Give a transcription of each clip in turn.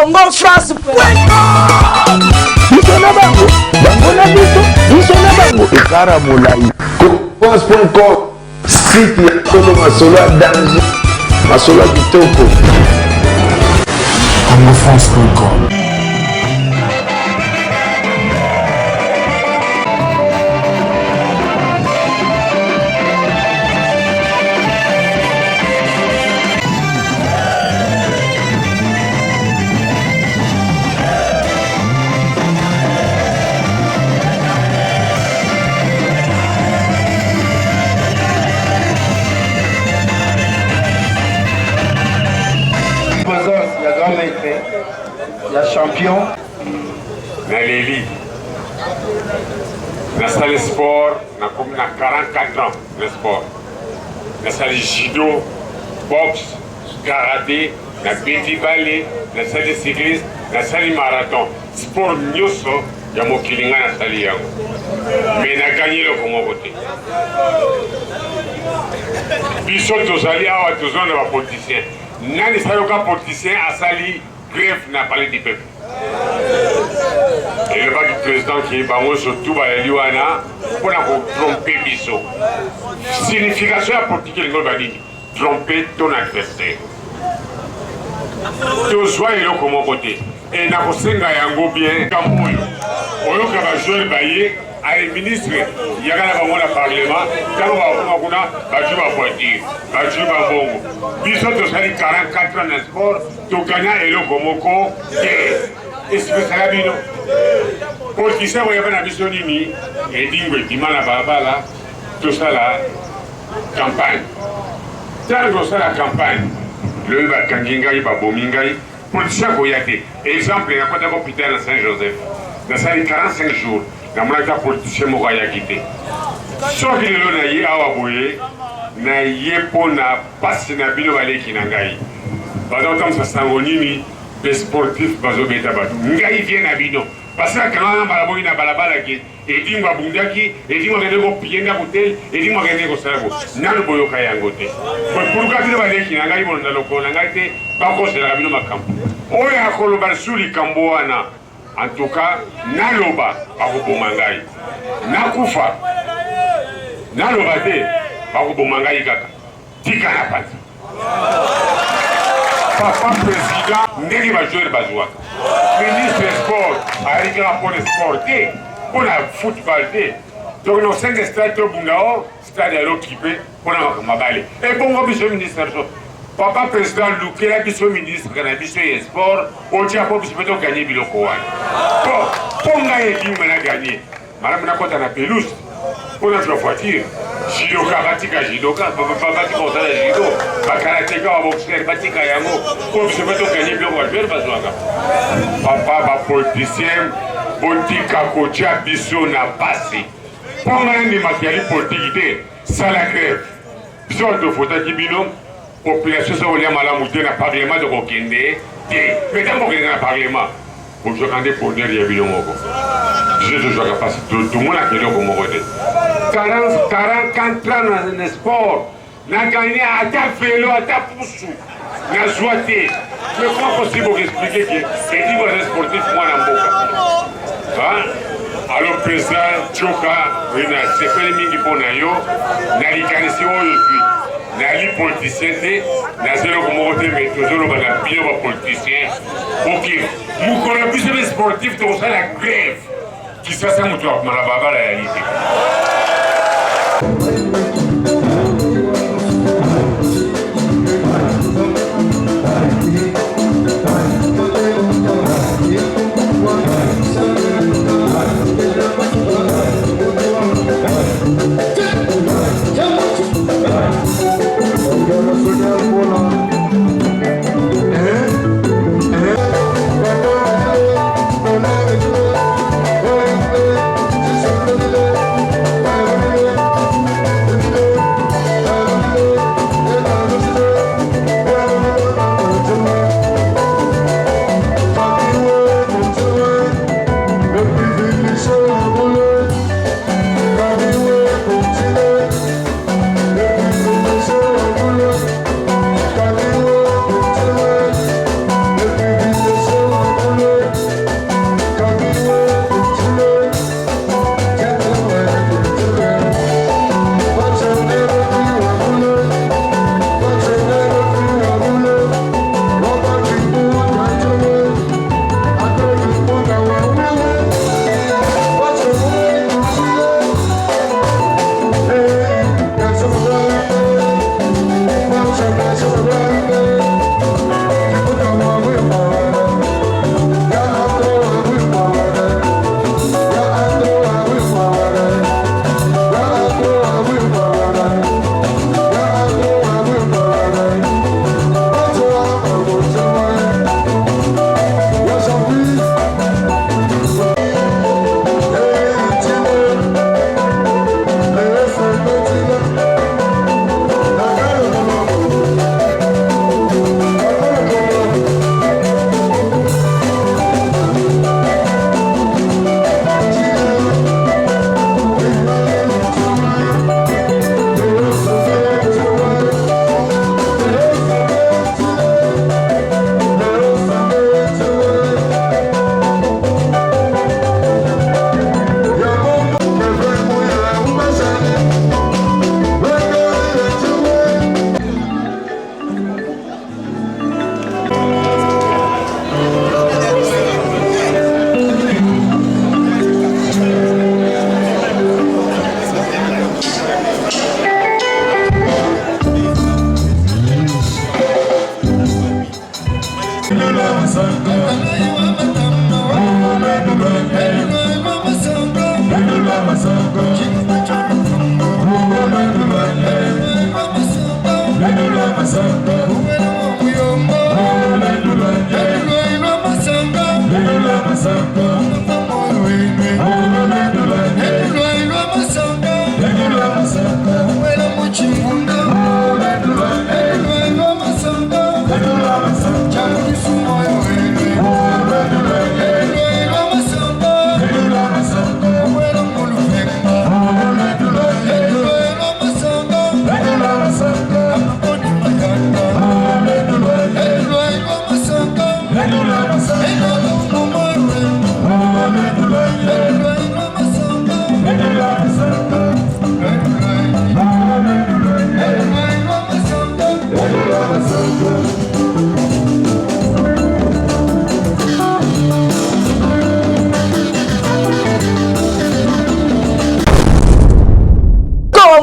Congo Transport. Biso na bango, bango na biso na bango. Ekara molai. France.com, site ya solo masolo ya danger, masolo ya kitoko. CongoFrance.com. Il y a champion. Naléli. Na salle sport, na 44 ans de sport. Na salle judo, boxe, karaté, na petit ballet, na salle cyclisme, na salle marathon. Sport nyoso ya mokilinga na salle yango. Mais na gagné le comme côté. Biso tozali awa tozona ba politicien. Nani sayoka politicien asali grève n'a parlé du peuple. Et le bas du président qui est bango surtout à l'Iwana pour la tromper biso. Signification à politique le Nobadini. Tromper ton adversaire. Tu sois là comme côté. Et na kosenga yango bien kamboyo. Oyo ka ba joueur baye ay ministre yakala bango na parlement tango ba kuna ba juba voiture ba juba bongo. Biso to sali 44 ans de sport to gagner eloko moko et spécial bino. Pour qui ça voyait na biso nini et dingwe dimana babala tout ça la campagne. Tango ça la campagne. Le va kanginga ba bomingai politicien koyate. Exemple na kota hôpital Saint-Joseph. Dans ces 45 jours, dans mon cas politicien moko ya quitté. Soki lelo na ye awa boye na ye pona pasi na bino baleki na ngai. Bazon tam sa sango nini les sportifs bazo beta bato. Ngai vient na bino. Parce que quand on va boye na balabala ki edi ngwa bundaki, edi ngwa ngene ko pienda hotel, edi ngwa ngene ko sabo. Nalo boyo kaya ngote. Pour ka bino baleki na ngai bona loko na ngai te ba ko sera bino makampo. Oya akolo basuli kamboana. En tout cas, naloba bakobomangai. Nakufa. Naloba te bakobomangai kaka. Tika na pati. Papa président ndenge ba joueur bazwa. Ministre sport, arika pour le sport te, pour la football te. Donc nos 5 stades to bungao, stade à l'occupé pour la mabale. Et bon monsieur ministre Papa président Loukela biso ministre kana biso ya sport otia po biso peto gagner biloko wana. Ponga edi mana gagner. Madame na kota na pelouse pour notre voiture. Jidoka batika jidoka papa batika osala jido. Bakarateka wa boxer batika yango po biso peto gagner biloko wa faire bazwaka. Papa ba politicien botika kotia biso na passé. Ponga ni makiali politique te sala grève. Biso to fota kibino population ça voulait malamu te na parlement de kokende te mais tant kokende na parlement pour je kande pour dire ya bilo moko je te joue capable tout le monde a kelo ko moko te 44 ans na sport na gagné ata vélo ata poussou na joité mais comment possible expliquer que c'est dit les sportifs moi na mboka hein alors président Tchoka ina sepeli mingi pona yo na likanisi oyo suis nali politicien te nazelo komokote mais toujours bana bino ba politicien ok mukolo biso be sportif to ça la grève qui ça mutu na baba la réalité.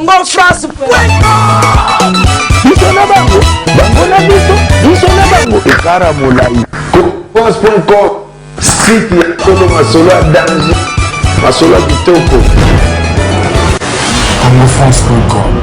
Congo France biso na bango bango na biso na bango ekara molai Congo.com site ya solo masolo ya danger masolo ya kitoko CongoFrance.com